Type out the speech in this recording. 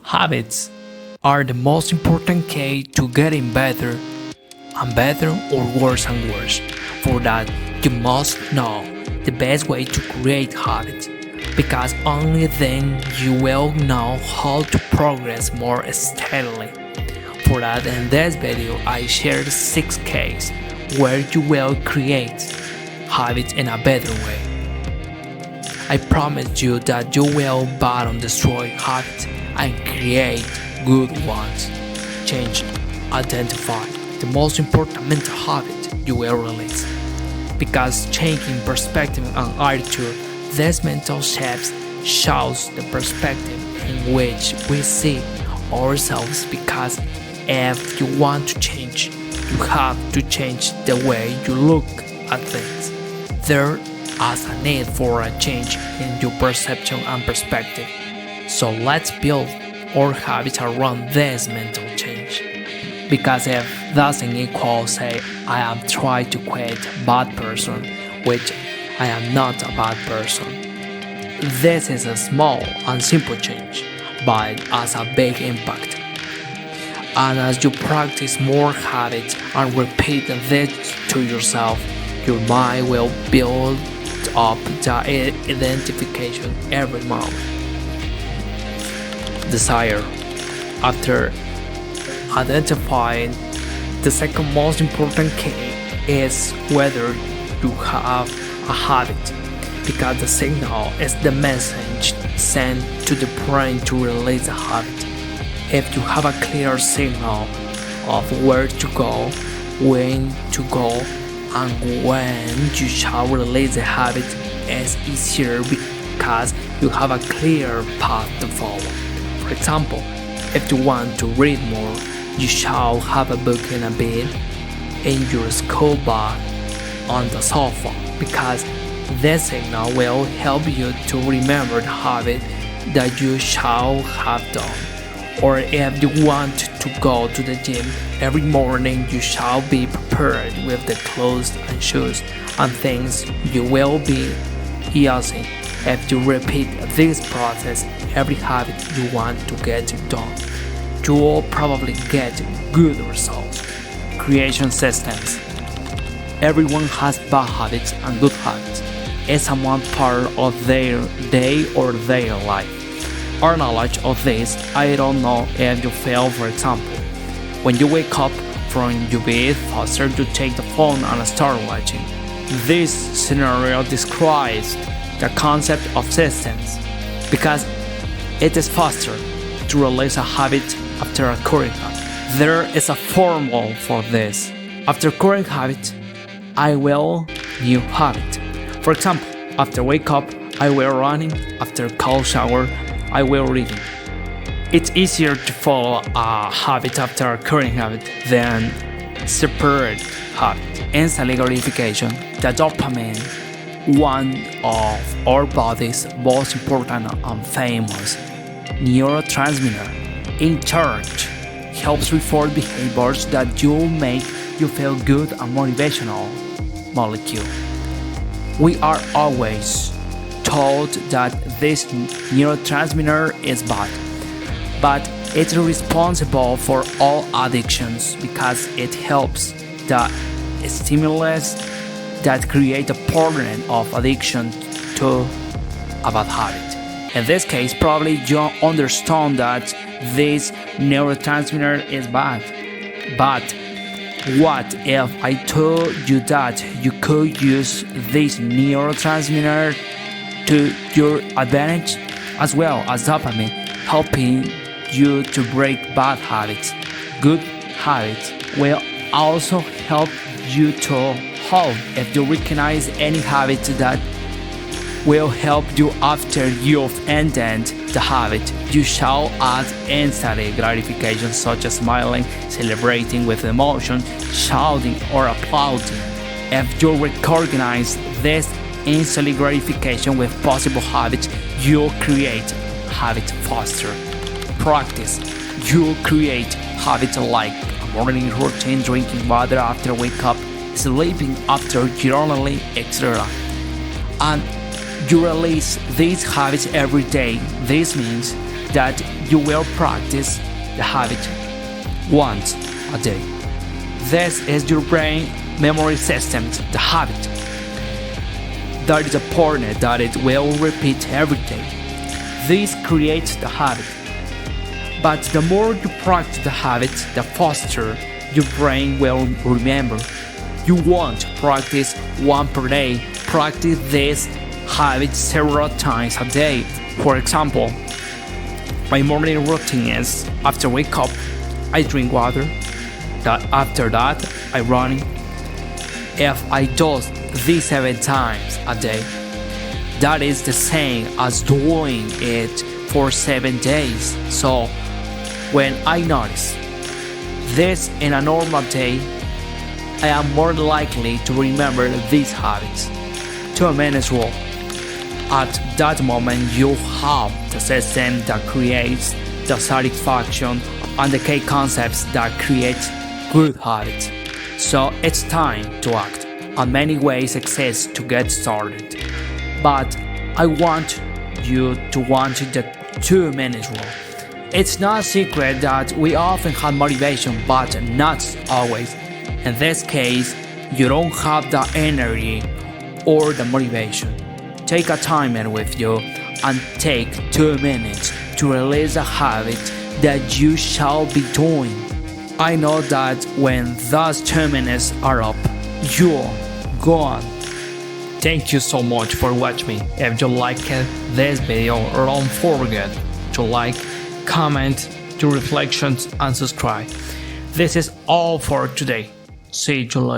Habits are the most important key to getting better and better or worse and worse. For that, you must know the best way to create habits, because only then you will know how to progress more steadily. For that, in this video, I shared 6 keys where you will create habits in a better way. I promise you that you will battle destroy habits and create good ones. Change, identify the most important mental habit you will release. Because changing perspective and attitude, these mental shifts shows the perspective in which we see ourselves. Because if you want to change, you have to change the way you look at things. There is a need for a change in your perception and perspective. So let's build our habits around this mental change. Because if doesn't equal say I am trying to quit bad person, which I am not a bad person. This is a small and simple change, but has a big impact. And as you practice more habits and repeat this to yourself, your mind will build up the identification every moment. Desire. After identifying, the second most important key is whether you have a habit, because the signal is the message sent to the brain to release a habit. If you have a clear signal of where to go, when to go, and when you shall release the habit, it's easier because you have a clear path to follow. For example, if you want to read more, you shall have a book in a bed in your school bag on the sofa, because this signal will help you to remember the habit that you shall have done. Or if you want to go to the gym every morning, you shall be prepared with the clothes and shoes and things you will be using. If you repeat this process, every habit you want to get done, you will probably get good results. Creation systems. Everyone has bad habits and good habits. It's a one part of their day or their life. Our knowledge of this, I don't know if you feel. For example, when you wake up from your bed, faster to take the phone and start watching. This scenario describes the concept of systems, because it is faster to release a habit after occurring habit. There is a formula for this. After occurring habit, I will new habit. For example, after wake up, I will running. After cold shower, I will reading. It's easier to follow a habit after occurring habit than separate habit. Instant gratification, the dopamine, one of our body's most important and famous neurotransmitter, in charge, helps reward behaviors that will make you feel good and motivational molecule. We are always told that this neurotransmitter is bad, but it's responsible for all addictions, because it helps the stimulus that create a pattern of addiction to a bad habit. In this case, probably you understand that this neurotransmitter is bad. But what if I told you that you could use this neurotransmitter to your advantage, as well as dopamine, helping you to break bad habits? Good habits will also help you to hold. If you recognize any habit that will help you after you've ended the habit, you shall add instant gratification, such as smiling, celebrating with emotion, shouting, or applauding. If you recognize this instant gratification with possible habits, you'll create habits faster. Practice. You'll create habits like a morning routine, drinking water after wake up, sleeping after journaling, etc. And you release these habits every day. This means that you will practice the habit once a day. This is your brain memory system, the habit. That is important that it will repeat every day. This creates the habit. But the more you practice the habit, the faster your brain will remember. You won't practice one per day. Practice this habit several times a day. For example, my morning routine is after wake up, I drink water. After that, I run. If I do this 7 times a day, that is the same as doing it for 7 days. So when I notice this in a normal day, I am more likely to remember these habits. 2 minutes rule. At that moment, you have the system that creates the satisfaction and the key concepts that create good habits. So it's time to act, and many ways exist to get started. But I want you to want the 2 minutes rule. It's not a secret that we often have motivation, but not always. In this case, you don't have the energy or the motivation. Take a timer with you and take 2 minutes to release a habit that you shall be doing. I know that when those 2 minutes are up, you're gone. Thank you so much for watching me. If you liked this video, don't forget to like, comment, do reflections and subscribe. This is all for today. See you later.